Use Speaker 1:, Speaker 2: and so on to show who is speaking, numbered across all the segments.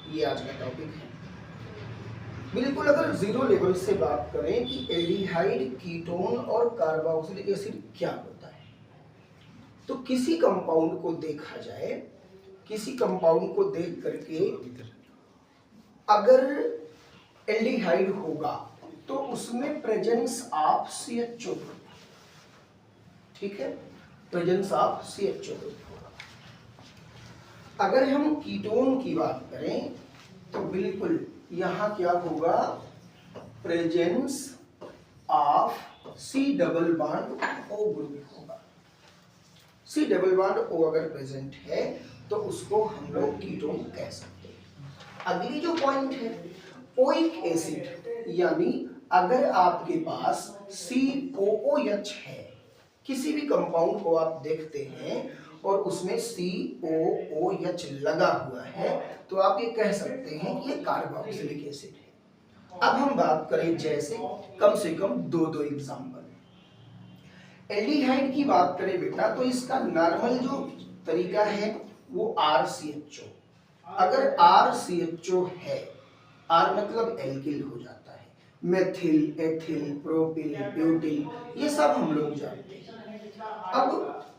Speaker 1: ये आज का टॉपिक है। बिल्कुल अगर जीरो लेवल से बात करें कि एल्डिहाइड, कीटोन और कार्बोक्सिलिक एसिड क्या होता है, तो किसी कंपाउंड को देखा जाए, किसी कंपाउंड को देख करके अगर एल्डिहाइड होगा तो उसमें प्रेजेंस ऑफ CHO, ठीक है, प्रेजेंस ऑफ CHO होगा। अगर हम कीटोन की बात करें तो बिल्कुल यहां क्या होगा, presence of C double bond O group होगा। C डबल बॉन्ड O अगर प्रेजेंट है तो उसको हम लोग कीटोन कह सकते हैं। अगली जो पॉइंट है, ओइक एसिड, यानी अगर आपके पास COOH है, किसी भी कंपाउंड को आप देखते हैं और उसमें COOH लगा हुआ है तो आप ये कह सकते हैं कि ये कार्बोक्सिलिक एसिड है। अब हम बात करें जैसे कम से कम दो एग्जांपल। एल्डिहाइड की बात करें बेटा तो इसका नॉर्मल जो तरीका है वो RCHO। अगर RCHO है, R मतलब एल्किल हो जाता है, मेथिल, एथिल, प्रोपिल, ब्यूटिल, ये सब हम लोग जानते हैं। अब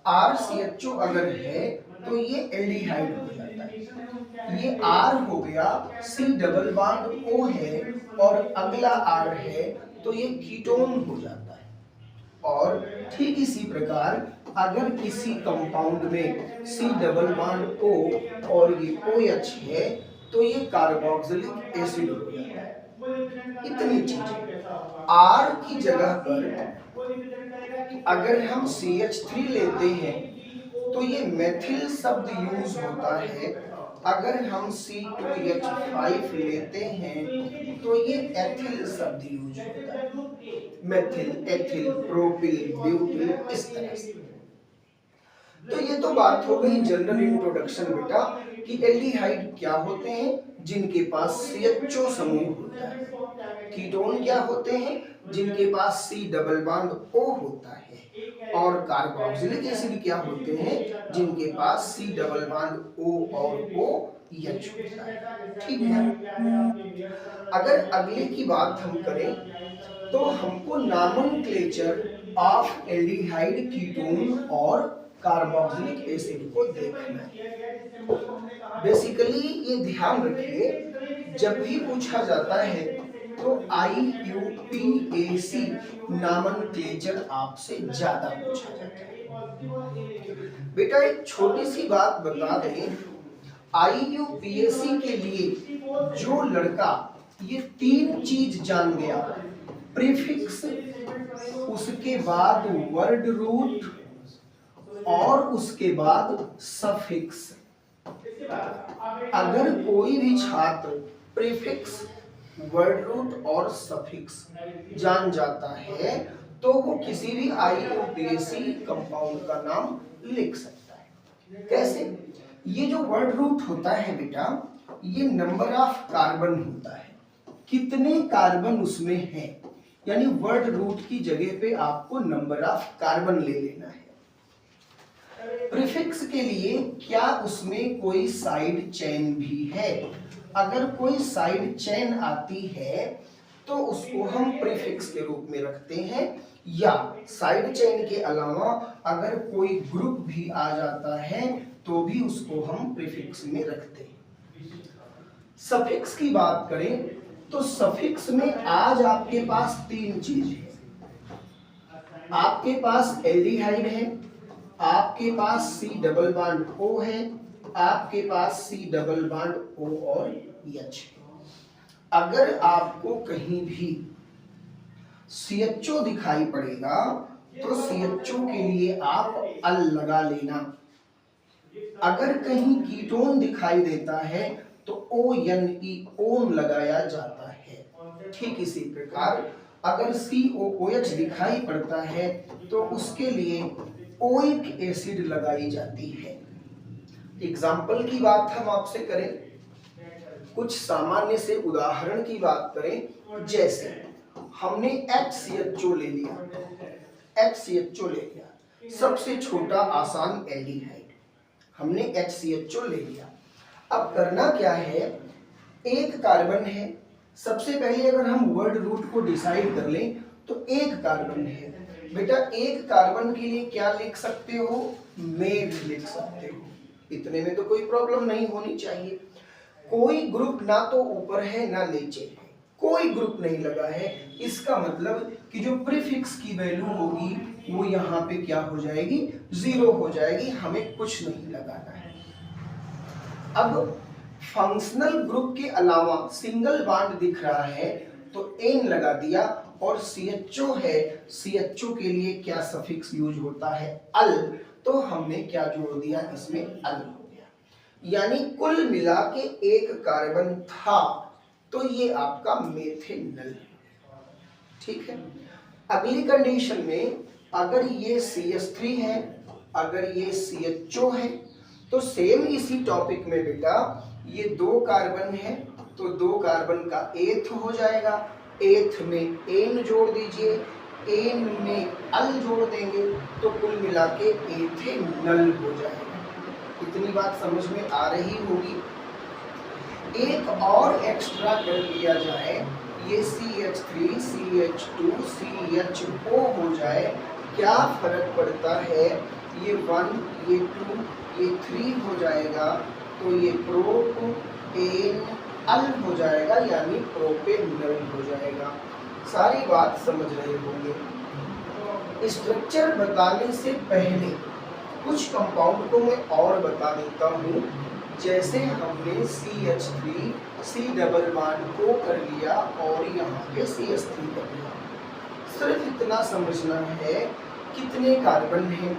Speaker 1: RCHO अगर है तो ये एल्डिहाइड हो जाता है। ये R हो गया, C डबल बॉन्ड O है और अगला R है तो ये कीटोन हो जाता है। और ठीक इसी प्रकार अगर किसी कंपाउंड में C डबल बॉन्ड O और ये OH है तो ये कार्बोक्सिलिक एसिड हो जाता है। इतनी चीजें। R की जगह पर अगर हम CH3 लेते हैं तो ये मेथिल शब्द यूज होता है। अगर हम C2H5 लेते हैं तो ये एथिल शब्द यूज होता है। मेथिल, एथिल, प्रोपिल, ब्यूटिल, इस तरह से। तो ये तो बात हो गई जनरल इंट्रोडक्शन बेटा कि एल्डिहाइड क्या होते हैं, जिनके पास CHO समूह होता है। कीटोन क्या होते हैं, जिनके पास C डबल बॉन्ड O होता है। और कार्बोक्सिलिक एसिड क्या होते हैं, जिनके पास C डबल बॉन्ड O और OH होता है। ठीक है। अगर अगले की बात हम करें तो हमको नॉमेनक्लेचर ऑफ एल्डिहाइड, कीटोन और कार्बोक्सिलिक एसिड को देखना है। बेसिकली ये ध्यान रखिए, जब भी पूछा जाता है तो IUPAC नॉमेनक्लेचर आपसे ज्यादा पूछा जाता है। बेटा एक छोटी सी बात बता दें, IUPAC के लिए जो लड़का ये तीन चीज जान गया, प्रीफिक्स, उसके बाद वर्ड रूट और उसके बाद सफिक्स। अगर कोई भी छात्र प्रीफिक्स, वर्ड रूट और सफिक्स जान जाता है तो वो किसी भी IUPAC कंपाउंड का नाम लिख सकता है। कैसे? ये जो वर्ड रूट होता है बेटा, ये नंबर ऑफ कार्बन होता है, कितने कार्बन उसमें है, यानी वर्ड रूट की जगह पे आपको नंबर ऑफ कार्बन ले लेना है। प्रीफिक्स के लिए क्या उसमें कोई साइड चेन भी है? अगर कोई साइड चेन आती है तो उसको हम प्रीफिक्स के रूप में रखते हैं, या साइड चेन के अलावा अगर कोई ग्रुप भी आ जाता है तो भी उसको हम प्रीफिक्स में रखते हैं। सफिक्स की बात करें तो सफिक्स में आज आपके पास तीन चीज है। आपके पास एल्डिहाइड है, आपके पास C डबल बॉन्ड O है, आपके पास C डबल बॉन्ड O और H है। अगर आपको कहीं भी CHO दिखाई पड़ेगा तो CHO के लिए आप अल लगा लेना। अगर कहीं कीटोन दिखाई देता है तो ONE ओन लगाया जाता है। ठीक इसी प्रकार अगर COOH दिखाई पड़ता है तो उसके लिए ओइक एसिड लगाई जाती है। एग्जाम्पल की बात हम आपसे करें, कुछ सामान्य से उदाहरण की बात करें, जैसे हमने HCHO ले लिया, HCHO ले लिया, सबसे छोटा आसान एल्डिहाइड, हमने HCHO ले लिया। अब करना क्या है, एक कार्बन है, सबसे पहले अगर हम वर्ड रूट को डिसाइड कर लें तो एक कार्बन है बेटा। एक कार्बन के लिए क्या लिख सकते हो, मेथ लिख सकते हो, इतने में तो कोई प्रॉब्लम नहीं होनी चाहिए। कोई ग्रुप ना तो ऊपर है ना नीचे है, कोई ग्रुप नहीं लगा है, इसका मतलब कि जो प्रीफिक्स की वैल्यू होगी वो यहाँ पे क्या हो जाएगी, 0 हो जाएगी, हमें कुछ नहीं लगाना है। अब फंक्शनल ग्रुप के अलावा सिंगल बॉन्ड दिख रहा है तो एन लगा दिया, और CHO है, CHO के लिए क्या सफिक्स यूज होता है, अल, तो हमने क्या जोड़ दिया इसमें, अल हो गया। यानी कुल मिला के एक कार्बन था तो ये आपका मेथेनल है, ठीक है। अगली कंडीशन में अगर ये CH3 है, अगर ये CHO है, तो सेम इसी टॉपिक में बेटा ये दो कार्बन है तो दो कार्बन का एथ हो जाएगा, एथ में एन जोड़ दीजिए, एन में अल जोड़ देंगे तो कुल मिला के एथेनल हो जाएगा। इतनी बात समझ में आ रही होगी। एक और एक्स्ट्रा कर लिया जाए, ये CH3 CH2 CHO हो जाए, क्या फर्क पड़ता है, ये 1 ये 2 ये 3 हो जाएगा तो ये प्रोपेन अल हो जाएगा, यानी प्रोपेनल हो जाएगा। सारी बात समझ रहे होंगे। स्ट्रक्चर बताने से पहले कुछ कंपाउंड को मैं और बता देता हूँ। जैसे हमने CH3 C डबल बॉन्ड को कर लिया और यहाँ पे CH3 कर लिया, सिर्फ इतना समझना है कितने कार्बन हैं,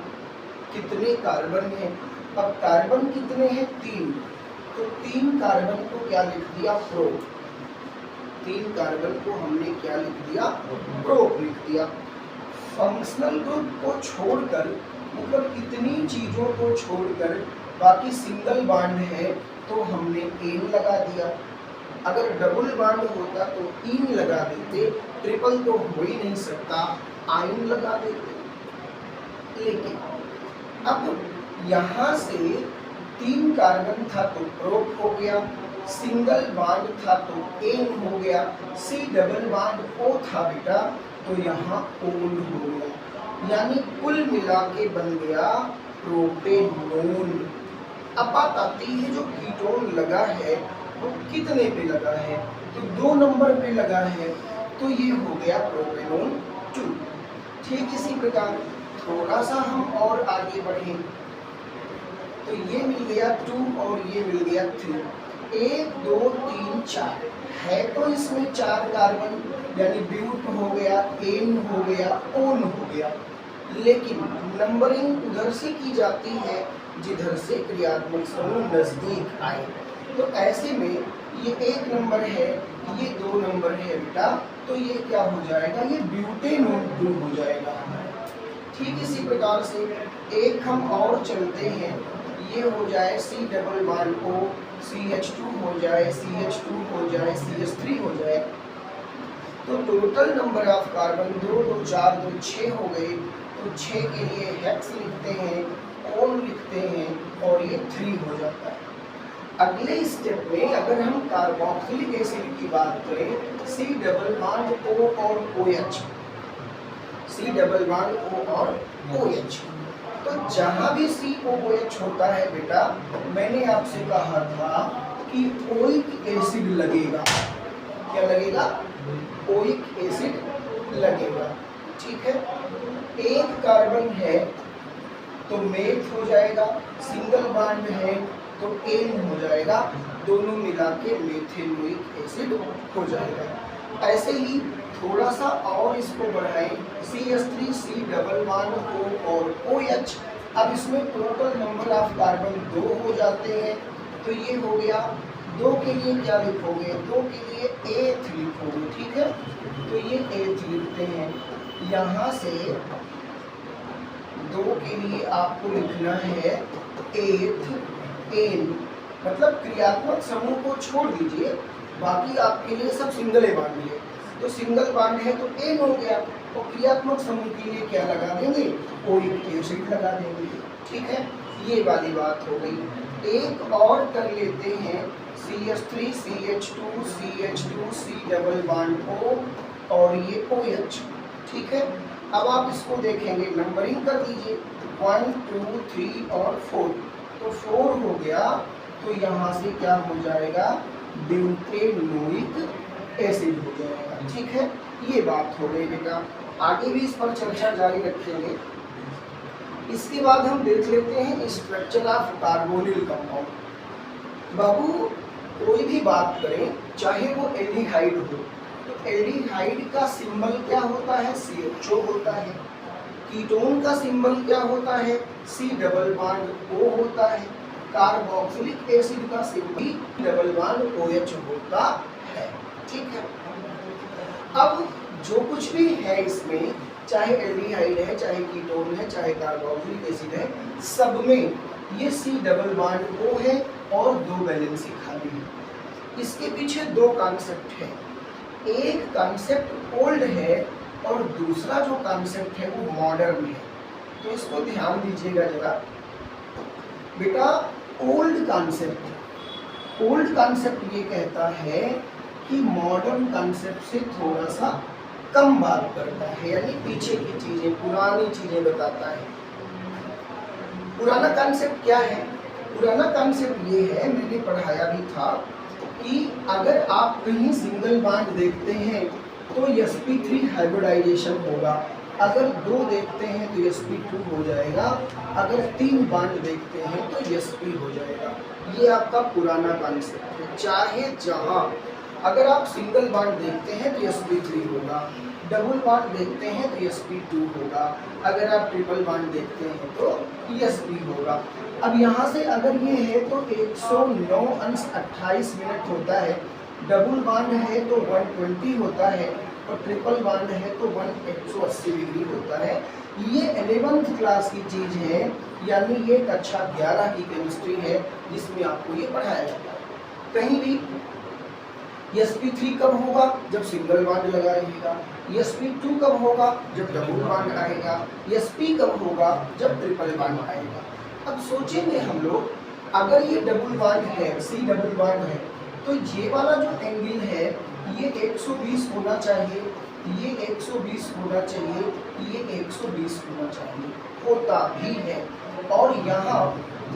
Speaker 1: कितने कार्बन हैं। अब कार्बन कितने हैं, 3, तो 3 कार्बन को क्या लिख दिया, प्रो, 3 कार्बन को हमने क्या लिख दिया, प्रोप लिख दिया। फंक्शनल ग्रुप को छोड़कर, मतलब इतनी चीजों को छोड़कर बाकी सिंगल बॉन्ड है तो हमने एन लगा दिया। अगर डबल बॉन्ड होता तो इन लगा देते, ट्रिपल तो हो ही नहीं सकता, आइन लगा देते। लेकिन अब यहाँ से 3 कार्बन था तो प्रोप हो गया, सिंगल बॉन्ड था तो एन हो गया, सी डबल बॉन्ड ओ था बेटा तो यहाँ ओन हो गया, यानी कुल मिला के बन गया प्रोपेनोन। अब बात आती है जो कीटोन लगा है वो कितने पे लगा है, तो 2 नंबर पे लगा है तो ये हो गया प्रोपेनोन 2। ठीक इसी प्रकार थोड़ा सा हम और आगे बढ़े तो ये मिल गया 2 और ये मिल गया 3, 1 2 3 4 है तो इसमें 4 कार्बन, यानी ब्यूट हो गया, एन हो गया, ओन हो गया। लेकिन नंबरिंग उधर से की जाती है जिधर से क्रियात्मक समूह नजदीक आए, तो ऐसे में ये 1 नंबर है, ये 2 नंबर है बेटा, तो ये क्या हो जाएगा, ये ब्यूटेनोन 2 हो जाएगा। ठीक इसी प्रकार से एक हम और चलते हैं, ये हो जाए C double bond O, CH2 हो जाए, CH2 हो जाए, CH3 हो जाए, तो टोटल नंबर ऑफ कार्बन 2 2 4 2 6 हो गए। तो 6 के लिए हेक्स लिखते हैं, ओन लिखते हैं और ये 3 हो जाता है। अगले स्टेप में अगर हम कार्बोक्सिलिक एसिड की बात करें, C डबल बॉन्ड O और OH, C double bond O और OH, तो जहां भी COOH होता है बेटा, मैंने आपसे कहा था कि ओइक एसिड लगेगा। क्या लगेगा, ओइक एसिड लगेगा। ठीक है, एक कार्बन है तो मेथ हो जाएगा, सिंगल बॉन्ड है तो एन हो जाएगा, दोनों मिला के मेथेनोइक एसिड हो जाएगा। ऐसे ही थोड़ा सा और इसको बढ़ाएं, CH3 C double bond O और OH, अब इसमें टोटल नंबर ऑफ कार्बन 2 हो जाते हैं, तो ये हो गया। 2 के लिए क्या लिखोगे, 2 के लिए एथ लिखोगे, ठीक है, तो ये एथ लिखते हैं। यहाँ से 2 के लिए आपको लिखना है एथ एन, मतलब क्रियात्मक समूह को छोड़ दीजिए, बाकी आपके लिए सब सिंगल बॉन्ड है, तो सिंगल बॉन्ड है तो एन हो गया, और क्रियात्मक समूह के लिए क्या लगा देंगे, ओइक एसिड लगा देंगे। ठीक है, ये वाली बात हो गई। एक और कर लेते हैं, CH3 CH2 CH2 C double bond O और ये OH, ठीक है। अब आप इसको देखेंगे, नंबरिंग कर दीजिए 1 2 3 और 4, तो 4 हो गया, तो यहाँ से क्या हो जाएगा, ब्यूटेनोइक एसिड हो जाएगा, ठीक है। ये बात हो गई बेटा, आगे भी इस पर चर्चा जारी रखेंगे। इसके बाद हम देख लेते हैं स्ट्रक्चर ऑफ कार्बोनिल कंपाउंड। बाबू कोई भी बात करें, चाहे वो एल्डिहाइड हो, तो एल्डिहाइड का सिंबल क्या होता है, CHO होता है। कीटोन का सिंबल क्या होता है, C डबल बॉन्ड O होता है। कार्बोक्सिलिक एसिड का सिंबल डबल बॉन्ड OH होता है, ठीक है। अब जो कुछ भी है इसमें, चाहे एल्डिहाइड है, चाहे कीटोन है, चाहे कार्बोक्सिलिक एसिड है, सब में ये C डबल बॉन्ड O है और 2 वैलेंसी खाली है। इसके पीछे 2 कॉन्सेप्ट है, एक कॉन्सेप्ट ओल्ड है और दूसरा जो कॉन्सेप्ट है वो मॉडर्न है। तो इसको ध्यान दीजिएगा जरा बेटा। ओल्ड कॉन्सेप्ट ये कहता है कि मॉडर्न कॉन्सेप्ट से थोड़ा सा कम बात करता है, यानी पीछे की चीजें, पुरानी चीजें बताता है। पुराना कॉन्सेप्ट क्या है, पुराना कॉन्सेप्ट ये है, मैंने पढ़ाया भी था कि अगर आप कहीं सिंगल बॉन्ड देखते हैं तो sp3 हाइब्रिडाइजेशन होगा, अगर 2 देखते हैं तो sp2 हो जाएगा, अगर 3 बॉन्ड देखते हैं तो sp हो जाएगा। ये आपका पुराना कॉन्सेप्ट है। चाहे जहां अगर आप सिंगल बॉन्ड देखते हैं तो sp3 होगा, डबल बॉन्ड देखते हैं तो sp2 होगा, अगर आप ट्रिपल बॉन्ड देखते हैं तो sp होगा। अब यहाँ से अगर ये है तो 109 अंश 28 मिनट होता है, डबल बॉन्ड है तो 120 होता है और ट्रिपल बॉन्ड है तो 180 डिग्री होता है। ये 11th क्लास की चीज है, यानी ये कक्षा 11 की केमिस्ट्री है जिसमें आपको ये पढ़ाया जाता है। कहीं भी sp3 कब होगा, जब सिंगल बॉन्ड लगाइएगा, sp2 कब होगा, जब डबल बॉन्ड आएगा, sp कब होगा, जब ट्रिपल बॉन्ड आएगा। अब सोचेंगे हम लोग, अगर ये डबल बॉन्ड है, C डबल बॉन्ड है, तो ये वाला जो एंगल है ये 120 होना चाहिए, ये 120 होना चाहिए, ये 120 होना चाहिए, होता भी है। और यहाँ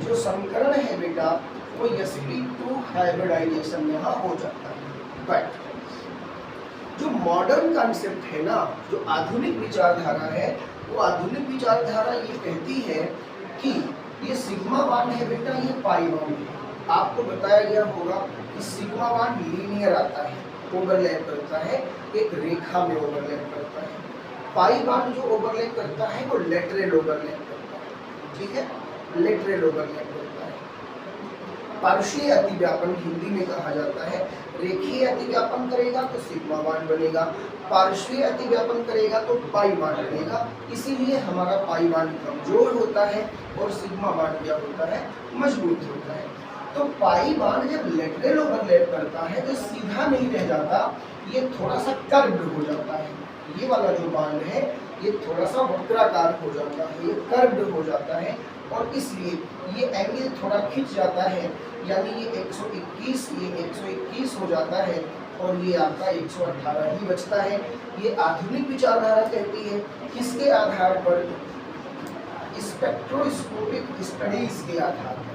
Speaker 1: जो समीकरण है बेटा वो sp2 हाइब्रिडाइजेशन यहाँ हो जाता है। बट जो मॉडर्न कॉन्सेप्ट है ना, जो आधुनिक विचारधारा है, वो आधुनिक विचारधारा ये कहती है कि ये सिग्मा बॉन्ड है बेटा, ये पाई बॉन्ड है। आपको बताया गया होगा कि सिग्मा बॉन्ड लीनियर आता है, ओवरलैप करता है, एक रेखा में ओवरलैप करता है। पाई बॉन्ड जो ओवरलैप करता है वो लेटरल ओवरलैप करता है, ठीक है, लेटरल ओवरलैप करता है। पार्श्वीय अतिव्यापन हिंदी में कहा जाता है। रेखीय अतिव्यापन करेगा तो सिग्मा बॉन्ड बनेगा, पार्श्वीय अतिव्यापन करेगा तो पाई बॉन्ड बनेगा। इसीलिए हमारा पाई बॉन्ड कमजोर होता है और सिग्मा बॉन्ड क्या होता है, मजबूत होता है। तो पाई बॉन्ड जब लेटरल ओवरलैप करता है तो सीधा नहीं रह जाता, ये थोड़ा सा कर्व्ड हो जाता है। ये वाला जो बॉन्ड है ये थोड़ा सा वक्राकार हो जाता है, ये कर्व्ड हो जाता है और इसलिए ये एंगल थोड़ा खिंच जाता है, यानी ये 121 ये 121 हो जाता है और ये आपका 118 ही बचता है। ये आधुनिक विचारधारा कहती है, किसके आधार पर, स्पेक्ट्रोस्कोपिक स्टडीज के आधार पर।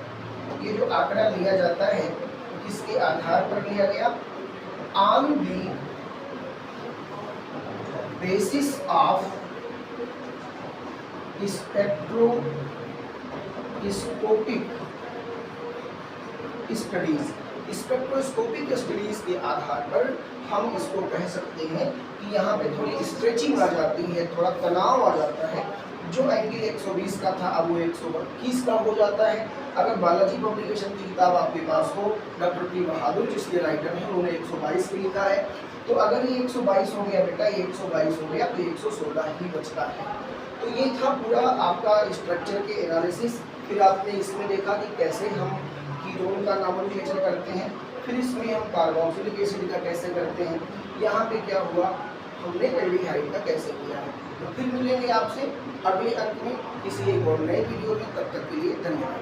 Speaker 1: ये जो आंकड़ा लिया जाता है तो किसके आधार पर लिया गया, on the basis of spectroscopic studies. Spectroscopic studies के आधार पर हम इसको कह सकते हैं कि यहाँ पे थोड़ी स्ट्रेचिंग आ जाती है, थोड़ा तनाव आ जाता है। जो एंगल 120 का था अब वो 121 का हो जाता है। अगर बालाजी पब्लिकेशन की किताब आपके पास हो, डॉक्टर पी बहादुर जिसके राइटर हैं उन्होंने 122 लिखा है, तो अगर ये 122 हो गया बेटा, ये 122 हो गया तो 116 ही बचता है। तो ये था पूरा आपका स्ट्रक्चर के एनालिसिस। फिर आपने इसमें देखा कि कैसे हम कीटोन का नॉमेनक्लेचर करते हैं, फिर इसमें हम कार्बोक्सिलिक एसिड का कैसे करते हैं, यहाँ पे क्या हुआ हमने एल्डिहाइड का कैसे किया है। तो फिर मिलेंगे आपसे अगले अंक में किसी एक और नए वीडियो में, तब तक के लिए धन्यवाद।